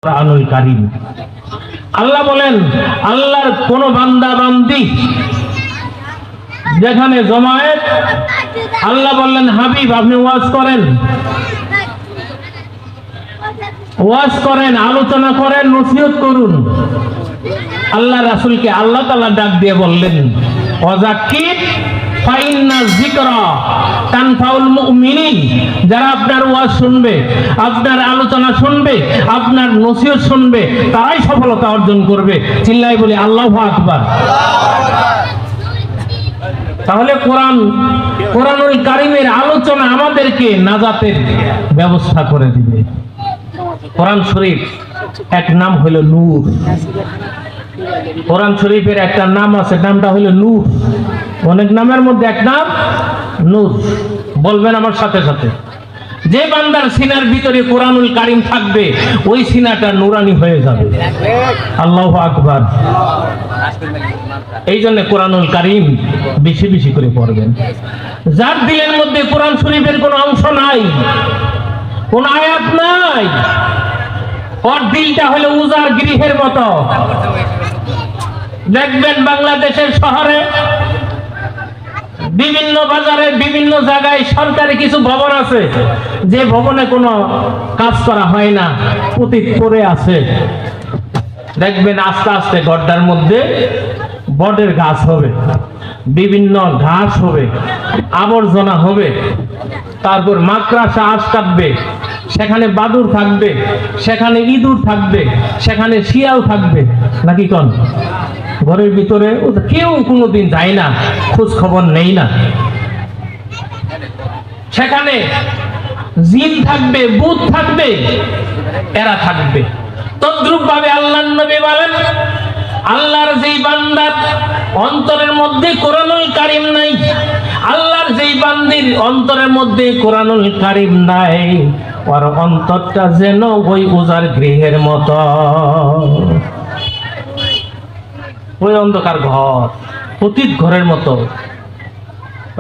কুরআনুল কারীম। আল্লাহ বলেন, আল্লাহর কোন বান্দা বান্দি যেখানে জমায়েত, আল্লাহ বললেন হাবিব আপনি ওয়াজ করেন, আলোচনা করেন, নসিহত করুন। আল্লাহ রাসূলকে আল্লাহ তাআলা ডাক দিয়ে বললেন, ওয়াযাক্কির ফাইন্না যিকরা তানফাউল মুমিনিন। যারা আপনার ওয়াজ শুনবে, আপনার আলোচনা শুনবে, আপনার নসিহত শুনবে, তারাই সফলতা অর্জন করবে। চিল্লাই বলি আল্লাহু আকবার। তাহলে কোরআনুল কারীমের আলোচনা আমাদেরকে নাজাতের ব্যবস্থা করে দিবে। কোরআন শরীফ এক নাম হলো নূর। কোরআন শরীফের একটা নাম আছে, নামটা হলো নূর। অনেক নামের মধ্যে এক নাম নূর। বলবেন আমার সাথে সাথে, যে বান্দার সিনার ভিতরে কোরআনুল কারীম থাকবে ওই সিনাটা নুরানি হয়ে যাবে। আল্লাহু আকবার। এই জন্য কোরআনুল কারীম বেশি বেশি করে পড়বেন। যার দিলের মধ্যে কোরআন শরীফের কোনো অংশ নাই, কোন আয়াত নাই, ওর দিলটা হলো উজার গৃহের মতো। দেখবেন বাংলাদেশের শহরে বিভিন্ন বাজারে বিভিন্ন জায়গায় সরকারি কিছু ভবন আছে, যে ভবনে কোনো কাজ করা হয় না, পতিত পড়ে আছে। দেখবেন আস্তে আস্তে গড্ডার মধ্যে বটের গাছ হবে, বিভিন্ন ঘাস হবে, আবর্জনা হবে, তারপর মাকড়সা আঁশ কাটবে, সেখানে বাদুড় থাকবে, সেখানে ইঁদুর থাকবে, সেখানে শিয়াল থাকবে। নাকি কোন ঘরের ভিতরে কেউ কোনোদিন যায় না, খোঁজ খবর নেই না। সেখানে জিন থাকবে, ভূত থাকবে, এরা থাকবে। তদ্রূপ ভাবে আল্লাহর নবী বলেন, আল্লাহর যেই বান্দার অন্তরের মধ্যে কোরআনুল কারীম নাই, আল্লাহর যেই বান্দির অন্তরের মধ্যে কোরআনুল কারীম নাই, ওর অন্তরটা যেন ওই উজার গৃহের মতো। ওই অন্ধকার ঘর, পতিত ঘরের মতো।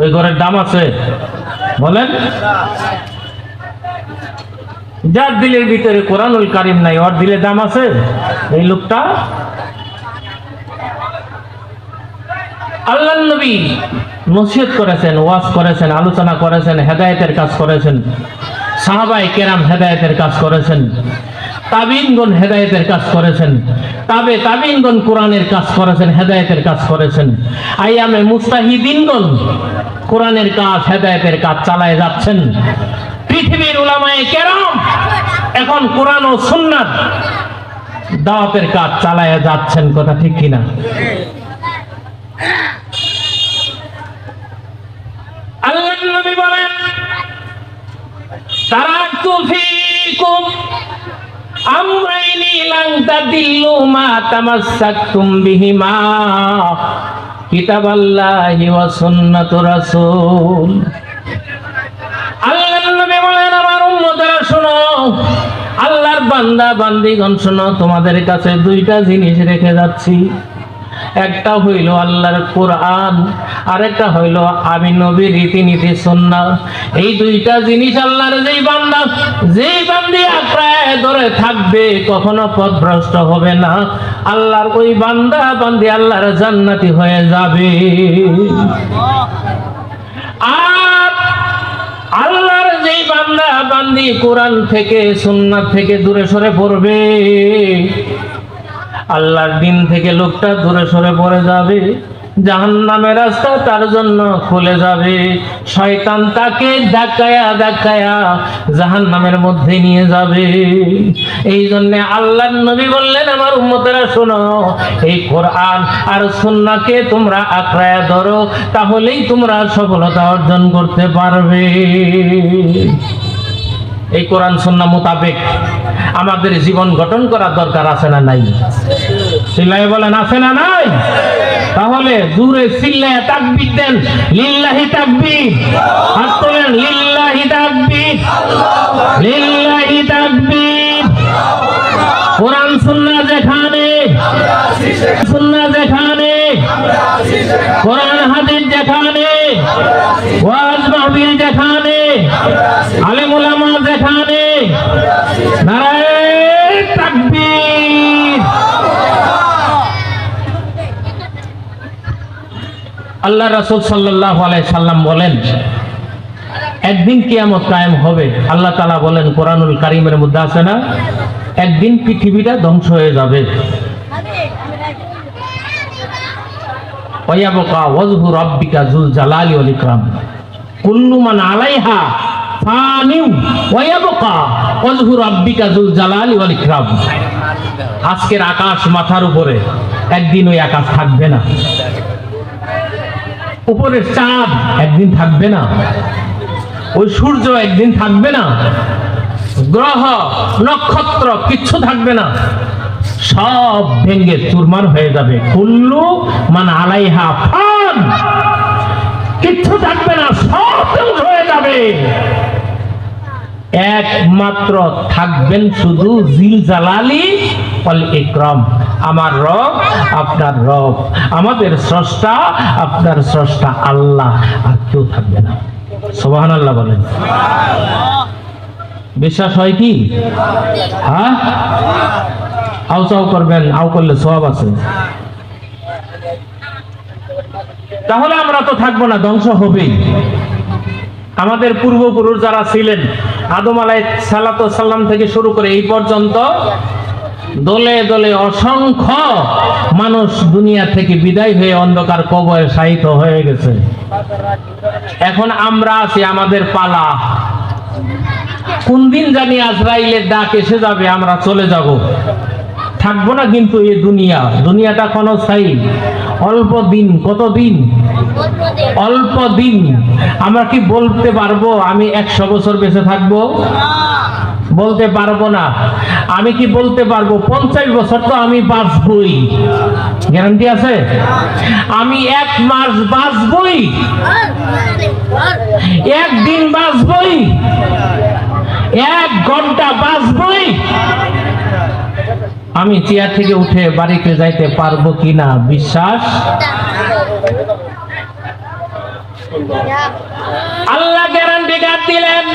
ওই ঘরের দাম আছে বলেন? যার দিলের ভিতরে কোরআনুল কারীম নাই, ওর দিলে দাম আছে? এই লোকটা আল্লাহর নবী নসিহত করেছেন, ওয়াজ করেছেন, আলোচনা করেছেন, হেদায়েতের কাজ করেছেন। সাহাবায়ে কেরাম হেদায়েতের কাজ করেছেন, তাবিঈনগণ হেদায়েতের কাজ করেছেন, তাবিঈনগণ কোরআনের কাজ করেছেন, হেদায়েতের কাজ করেছেন। আইয়ামে মুস্তাহিদিনগণ কোরআনের কাজ, হেদায়েতের কাজ চালায় যাচ্ছেন। পৃথিবীর উলামায়ে কেরাম এখন কোরআন ও সুন্নাত দাওয়াতের কাজ চালায় যাচ্ছেন। কথা ঠিক কিনা? আল্লাহর নবী বলেন, তারাকতু ফীকুম আমরাইনি লান তাদিল্লু মা তামাসসাকতুম বিহিমা কিতাবাল্লাহি ওয়া সুন্নাতুর রাসূল। আল্লাহর নবী বলেন, আমার উম্মতেরা শোনো, আল্লাহর বান্দা বান্দিগণ শোনো, তোমাদের কাছে দুইটা জিনিস রেখে যাচ্ছি। একটা হইল আল্লাহর কোরআন, আর একটা হইল আমি নবীর রীতিনীতি সুন্নাহ। এই দুইটা জিনিস আল্লাহর যেই বান্দি আঁকড়ায় ধরে থাকবে কখনো পথভ্রষ্ট হবে না। আল্লাহর ওই বান্দা বান্দি আল্লাহর জান্নাতি হয়ে যাবে। আর আল্লাহর যেই বান্দা বান্দি কোরআন থেকে সুন্নাত থেকে দূরে সরে পড়বে, আল্লাহর দিন থেকে লোকটা দূরে সরে পড়ে যাবে, জাহান্নামের রাস্তা তার জন্য খুলে যাবে। শয়তান তাকে ধাক্কায়া ধাক্কায়া জাহান্নামের মধ্যে নিয়ে যাবে। এই জন্য আল্লাহর নবী বললেন, আমার উম্মতেরা শোনো, এই কোরআন আর সুন্নাহকে তোমরা আঁকড়ায়া ধরো, তাহলেই তোমরা সফলতা অর্জন করতে পারবে। এই কোরআন সুন্নাহ মোতাবেক আমাদের জীবন গঠন করার দরকার আছে না নাই? চিল্লায়ে বলেন, আছে না নাই? তাহলে জোরে চিল্লায়ে তাকবীর দেন, লিল্লাহি তাকবীর। হাত তোলেন, লিল্লাহি তাকবীর, লিল্লাহি তাকবীর। কোরআন সুন্নাহ যেখানে, কোরআন হাদিস যেখানে, ওয়াজ মাহফিল যেখানে, আলেম ওলামা যেখানে, নারায়ে তাকবীর। আল্লাহ রাসূল সাল্লাল্লাহু আলাইহি সাল্লাম বলেন একদিন কিয়ামত কায়েম হবে। আল্লাহ তাআলা বলেন কোরআনুল কারীমের মধ্যে আছে না, একদিন পৃথিবীটা ধ্বংস হয়ে যাবে। ওয়ায়াবকা ওয়াজহু রাব্বিকা যুল জালালি ওয়াল ইকরাম কুল্লু মান আলাইহা ফানিউ ওয়ায়াবকা ওয়াজহু রাব্বিকা যুল জালালি ওয়াল ইকরাম। আজকের আকাশ মাথার উপরে, একদিন ওই আকাশ থাকবে না। উপরের চাঁদ একদিন থাকবে না, ওই সূর্য একদিন থাকবে না, গ্রহ নক্ষত্র কিচ্ছু থাকবে না, সব ভেঙে চুরমার হয়ে যাবে। কুল্লু মান আলাইহা ফান, কিচ্ছু থাকবে না, সব ধ্বংস হয়ে যাবে। একমাত্র থাকবেন শুধু জিল জালালি ওয়াল ইকরাম, আমার রব আপনার রব, আমাদের স্রষ্টা আপনার স্রষ্টা আল্লাহ, আর কেউ থাকবে না। সুবহানাল্লাহ বলেন। বিশ্বাস হয় কি? হ্যাঁ, আও চাও করবেন, আও করলে সওয়াব আছে। তাহলে আমরা তো থাকবো না, ধ্বংস হবেই। আমাদের পূর্বপুরুষ যারা ছিলেন আদম আলাইহিস সালাম থেকে শুরু করে এই পর্যন্ত দলে দলে অসংখ্য মানুষ দুনিয়া থেকে বিদায় হয়ে অন্ধকার কবরে শায়িত হয়ে গেছে। এখন আমরা আছি, আমাদের পালা। কোন দিন জানি আজরাইলের ডাক এসে যাবে, আমরা চলে যাব, থাকবো না। কিন্তু এই দুনিয়াটা ক্ষণস্থায়ী, অল্প দিন। কতদিন? অল্প দিন। আমরা কি বলতে পারবো আমি 100 বছর বেঁচে থাকবো? বলতে পারবো না। আমি কি বলতে পারবো 50 বছর তো আমি বাঁচবই? গ্যারান্টি আছে? আমি 1 মাস বাঁচবই, 1 দিন বাঁচবই, 1 ঘন্টা বাঁচবই? আমি চেয়ার থেকে উঠে বাড়িতে যাইতে পারবো কিনা বিশ্বাস? আল্লাহ গ্যারান্টি কার্ড দিলেন,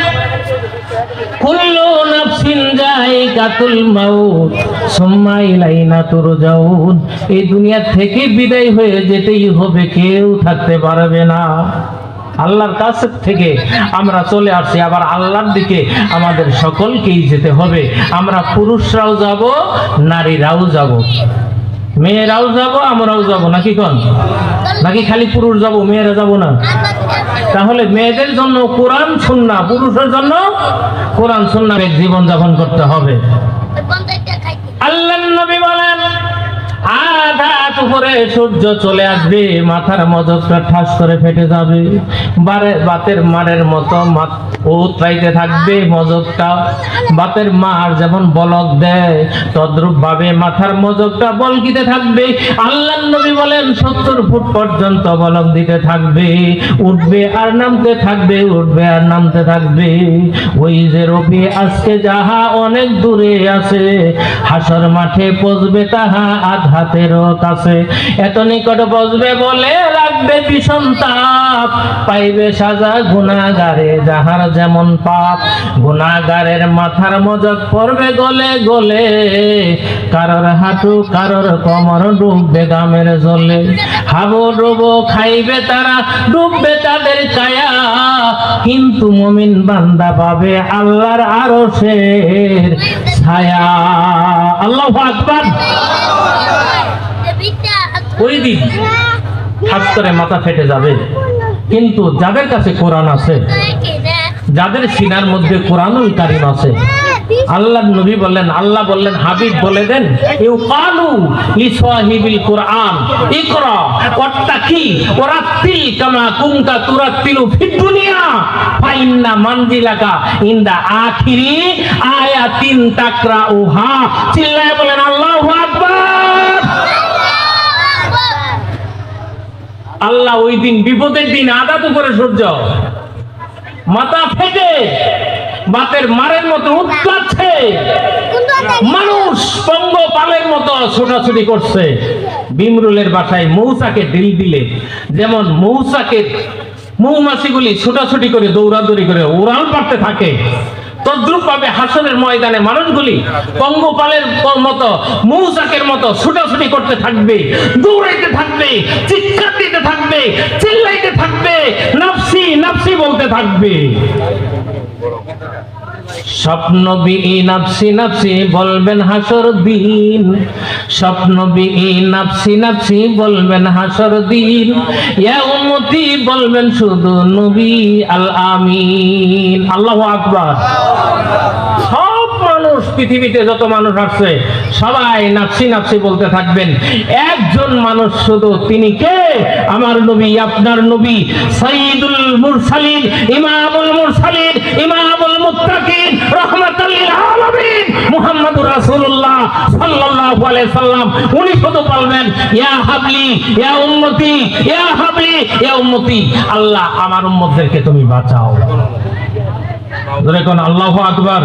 কুল্লু নাফসিন যায়িকাতুল মাউত সুম্মা ইলাইনা তুরজাউন। এই দুনিয়া থেকে বিদায় হয়ে যেতেই হবে, কেউ থাকতে পারবে না। আল্লাহর কাছ থেকে আমরা চলে আসছি, আবার আল্লাহর দিকে আমাদের সকলকেই যেতে হবে। আমরা পুরুষরাও যাব, নারীরাও যাব, মেয়েরাও যাব, আমরাও যাব, নাকি কোন? নাকি খালি পুরুষ যাব, মেয়েরা যাব না? তাহলে মেয়েদের জন্য কোরআন সুন্নাহ, পুরুষের জন্য কোরআন সুন্নাহ জীবন যাপন করতে হবে। আল্লাহর নবী বলেন আধাত উপরে সূর্য চলে আসবে, মাথার মজকটা ঠাস করে ফেটে যাবে, বাতের মারের মতো উতরাইতে থাকবে মজকটা। বাতের মার যেমন বলক দেয় তদ্রূপ ভাবে মাথার মজকটা বলকিতে থাকবে। আল্লাহর নবী বলেন 70 ফুট পর্যন্ত বলক দিতে থাকবে, উঠবে আর নামতে থাকবে, উঠবে আর নামতে থাকবে। ওই যে রবি আজকে যাহা অনেক দূরে আছে, হাসর মাঠে পৌঁছবে তাহা হাতেরও কাছে, এত নিকট বসবে বলে লাগবে ভীষণ তাপ, পাইবে সাজা গুনাহগারে যাহার যেমন পাপ। গুনাহগারের মাথার মজক পড়বে গলে গলে, কারোর হাঁটু কারোর কোমর ডুববে গামের জলে। হাবুডুবু খাইবে তারা, ডুববে তাদের কায়া, কিন্তু মুমিন বান্দা পাবে আল্লাহর আরশের ছায়া। আল্লাহু আকবার। ওই দিন ঠাস করে মাথা ফেটে যাবে, কিন্তু যাদের কাছে কোরআন আছে, যাদের সিনার মধ্যে কোরআনুল কারীম আছে, আল্লাহর নবী বললেন, আল্লাহ বললেন হাবিব বলে দেন, ইউকালু লিসাহিবিল কুরআন ইকরা ওয়াত্তাকি ওয়ারাত্তিল কামা কুনতা তুরাত্তিলু ফিদ দুনিয়া ফাইন্না মানজিলাকা ইনদা আখিরি আয়াতিন তাকরাউহা। চিল্লায়ে বলেন আল্লাহু আকবার। আল্লাহ ওই দিন বিপদের দিন আদাত করে সূর্য মাথা ফেটে বাতের মারের মতো উৎকাচ্ছে, মানুষ পঙ্গপালের মতো ছোটাছুটি করছে। বিমরুলের বাসায় মৌচাকে ঢিল দিলে যেমন মৌচাকের মৌমাছিগুলি ছোটাছুটি করে দৌড়াদৌড়ি করে উড়াল পাড়তে থাকে, তদ্রুপ ভাবে হাসরের ময়দানে মানুষগুলি পঙ্গপালের মতো মৌচাকের মতো ছুটাছুটি করতে থাকবে, দৌড়াইতে থাকবে, চিৎকার দিতে থাকবে, চিল্লাইতে থাকবে, নাফসি নাফসি বলতে থাকবে। স্বপ্ন বি নাফসি নাফসি বলবেন হাসর দিন, স্বপ্ন বি নাফসি নাফসি বলবেন হাসর দিন, ইয়া উম্মতি বলবেন শুধু নবী আল আমিন। আল্লাহু আকবার। সব মানুষ, পৃথিবীতে যত মানুষ আছে সবাই নাফসি নাফসি বলতে থাকবেন। একজন মানুষ শুধু, তিনি কে? আমার নবী, আপনার নবী, সাইয়্যিদুল মুরসালিন, ইমামুল মুরসালিন, ইমামুল মুত্তাকিন, রাহমাতাল লিল আলামিন মুহাম্মদুর রাসূলুল্লাহ সাল্লাল্লাহু আলাইহি সাল্লাম। উনি শুধু বলবেন ইয়া হাবলি ইয়া উম্মতি, ইয়া হাবলি ইয়া উম্মতি, আল্লাহ আমার উম্মতদেরকে তুমি বাঁচাও। জোরে কোন আল্লাহু আকবার।